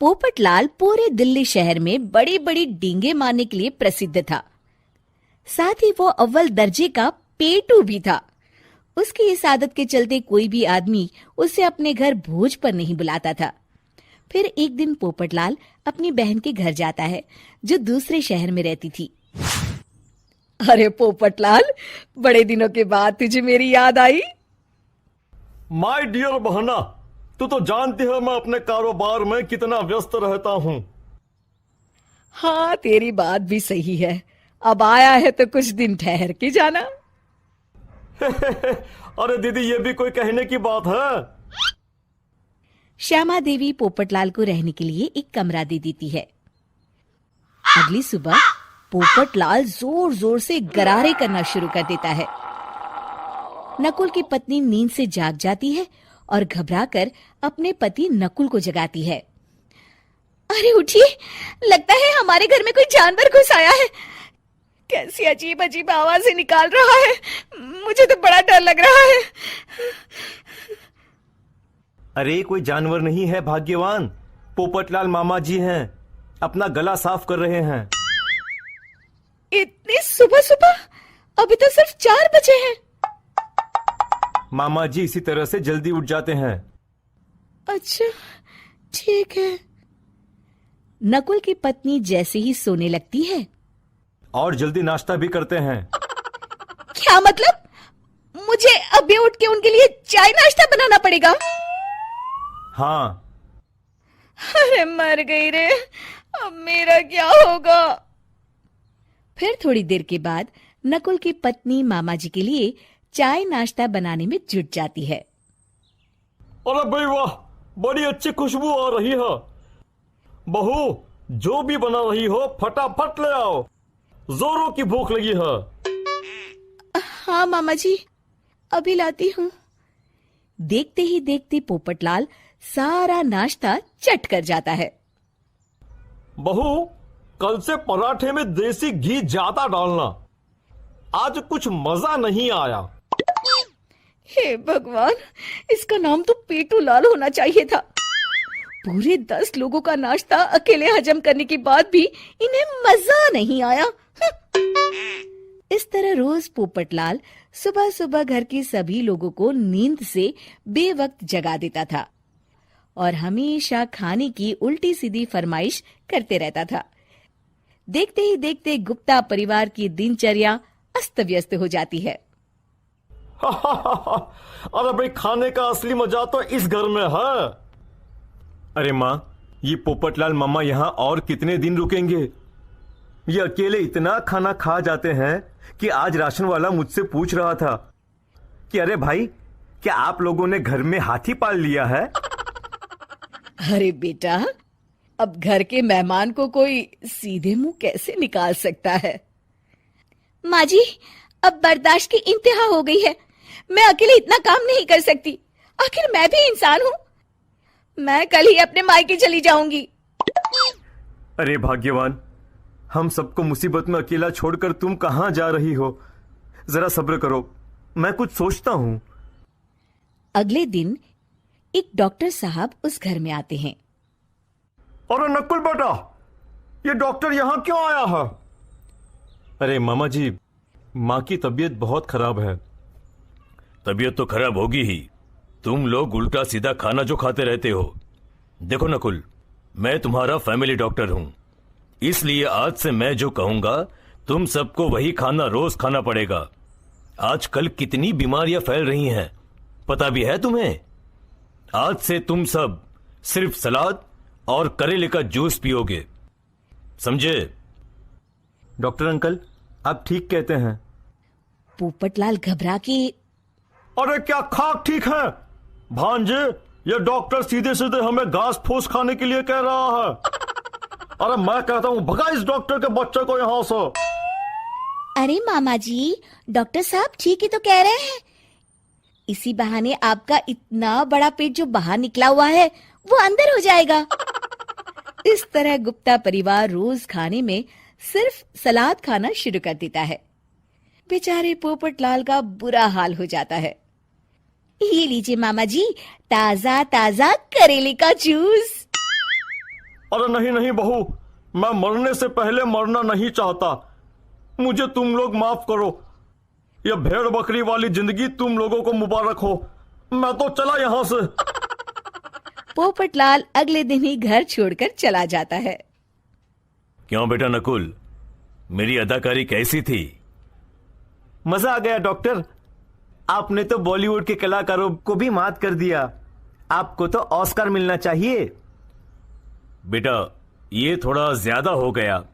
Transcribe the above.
पोपटलाल पूरे दिल्ली शहर में बड़ी बड़ी डींगे मारने के लिए प्रसिद्ध था। साथ ही वो अव्वल दर्जे का पेटू भी था। उसकी इस आदत के चलते कोई भी आदमी उसे अपने घर भोज पर नहीं बुलाता था। फिर एक दिन पोपटलाल अपनी बहन के घर जाता है, जो दूसरे शहर में रहती थी। अरे पोपटलाल, बड़े दिनों के बाद तुझे मेरी याद आई। माय डियर बहना, तू तो जानती है मैं अपने कारोबार में कितना व्यस्त रहता हूँ। हाँ, तेरी बात भी सही है। अब आया है तो कुछ दिन ठहर के जाना। अरे दीदी, ये भी कोई कहने की बात है। श्यामा देवी पोपटलाल को रहने के लिए एक कमरा दे देती है। अगली सुबह पोपटलाल जोर जोर से गरारे करना शुरू कर देता है। नकुल की पत्नी नींद से जाग जाती है और घबराकर अपने पति नकुल को जगाती है। अरे उठिए, लगता है हमारे घर में कोई जानवर घुस आया है। कैसी अजीब अजीब आवाजें निकाल रहा है, मुझे तो बड़ा डर लग रहा है। अरे कोई जानवर नहीं है भाग्यवान, पोपटलाल मामा जी हैं, अपना गला साफ कर रहे हैं। इतनी सुबह सुबह? अभी तो सिर्फ 4 बजे हैं। मामा जी इसी तरह से जल्दी उठ जाते हैं। अच्छा, ठीक है। नकुल की पत्नी जैसे ही सोने लगती है और जल्दी नाश्ता भी करते हैं। क्या मतलब? मुझे अभी उठ के उनके लिए चाय नाश्ता बनाना पड़ेगा? हाँ। अरे मर गई रे, अब मेरा क्या होगा? फिर थोड़ी देर के बाद नकुल की पत्नी मामा जी के लिए चाय नाश्ता बनाने में जुट जाती है। अरे भाई वाह, बड़ी अच्छी खुशबू आ रही है। बहू, जो भी बना रही हो फटाफट ले आओ, जोरों की भूख लगी है। हाँ मामा जी, अभी लाती हूँ। देखते ही देखते पोपटलाल सारा नाश्ता चट कर जाता है। बहू, कल से पराठे में देसी घी ज्यादा डालना, आज कुछ मजा नहीं आया। हे भगवान, इसका नाम तो पेटू लाल होना चाहिए था। पूरे 10 लोगों का नाश्ता अकेले हजम करने के बाद भी इन्हें मजा नहीं आया। इस तरह रोज पोपटलाल सुबह सुबह घर के सभी लोगों को नींद से बेवक्त जगा देता था और हमेशा खाने की उल्टी सीधी फरमाइश करते रहता था। देखते ही देखते गुप्ता परिवार की दिनचर्या अस्त व्यस्त हो जाती है। अरे भाई, खाने का असली मजा तो इस घर में है। अरे माँ, ये पोपटलाल मामा यहाँ और कितने दिन रुकेंगे? ये अकेले इतना खाना खा जाते हैं कि आज राशन वाला मुझसे पूछ रहा था कि अरे भाई, क्या आप लोगों ने घर में हाथी पाल लिया है? अरे बेटा, अब घर के मेहमान को कोई सीधे मुंह कैसे निकाल सकता है? माँ जी, अब बर्दाश्त की इंतहा हो गई है। मैं अकेले इतना काम नहीं कर सकती। आखिर मैं भी इंसान हूँ। मैं कल ही अपने मायके चली जाऊंगी। अरे भाग्यवान, हम सबको मुसीबत में अकेला छोड़कर तुम कहाँ जा रही हो? जरा सब्र करो, मैं कुछ सोचता हूँ। अगले दिन एक डॉक्टर साहब उस घर में आते हैं। अरे नकुल बेटा, ये डॉक्टर यहाँ क्यों आया है? अरे मामा जी, माँ की तबीयत बहुत खराब है। तबीयत तो खराब होगी ही, तुम लोग उल्टा सीधा खाना जो खाते रहते हो। देखो नकुल, मैं तुम्हारा फैमिली डॉक्टर हूं, इसलिए आज से मैं जो कहूंगा तुम सबको वही खाना रोज खाना पड़ेगा। आजकल कितनी बीमारियां फैल रही हैं, पता भी है तुम्हें? आज से तुम सब सिर्फ सलाद और करेले का जूस पियोगे, समझे? डॉक्टर अंकल, आप ठीक कहते हैं। पोपटलाल घबरा के, अरे क्या खाक ठीक है भांजे? ये डॉक्टर सीधे सीधे हमें घास फूस खाने के लिए कह रहा है। अरे मैं कहता हूँ भगा इस डॉक्टर के बच्चे को यहाँ से। अरे मामा जी, डॉक्टर साहब ठीक ही तो कह रहे हैं। इसी बहाने आपका इतना बड़ा पेट जो बाहर निकला हुआ है वो अंदर हो जाएगा। इस तरह गुप्ता परिवार रोज खाने में सिर्फ सलाद खाना शुरू कर देता है। बेचारे पोपटलाल का बुरा हाल हो जाता है। ये लीजिए मामा जी, ताजा ताजा करेले का जूस। अरे नहीं नहीं बहू, मैं मरने से पहले मरना नहीं चाहता। मुझे तुम लोग माफ करो। ये भेड़ बकरी वाली जिंदगी तुम लोगों को मुबारक हो। मैं तो चला यहां से। पोपटलाल अगले दिन ही घर छोड़कर चला जाता है। क्यों बेटा नकुल, मेरी अदाकारी कैसी थी? मजा आ गया डॉक्टर। आपने तो बॉलीवुड के कलाकारों को भी मात कर दिया। आपको तो ऑस्कर मिलना चाहिए। बेटा ये थोड़ा ज्यादा हो गया।